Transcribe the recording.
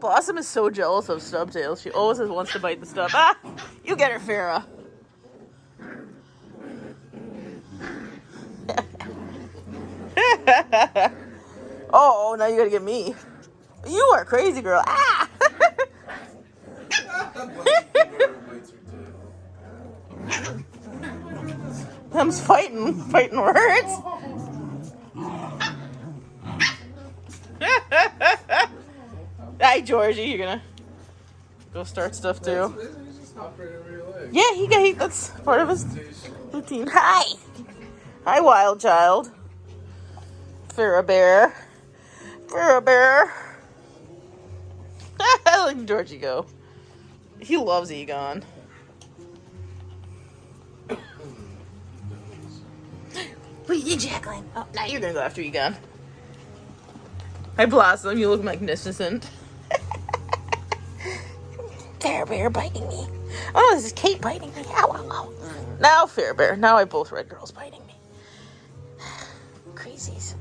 Blossom is so jealous of Stubtail. She always wants to bite the stub. Ah! You get her, Farrah. Oh, now you gotta get me. You are crazy, girl. Ah! Them's fighting words. Hi, Georgie. You're gonna go start stuff too. Yeah, that's part of his routine. Hi, wild child. Farrah bear. Look at Georgie go. He loves Egon. What are you, Jacqueline? Oh, now you're gonna go after Egon. Hi, Blossom. You look magnificent. Fair Bear biting me. Oh, this is Kate biting me. Ow, ow, ow. Now Fair Bear. Now I both red girls biting me. Crazies.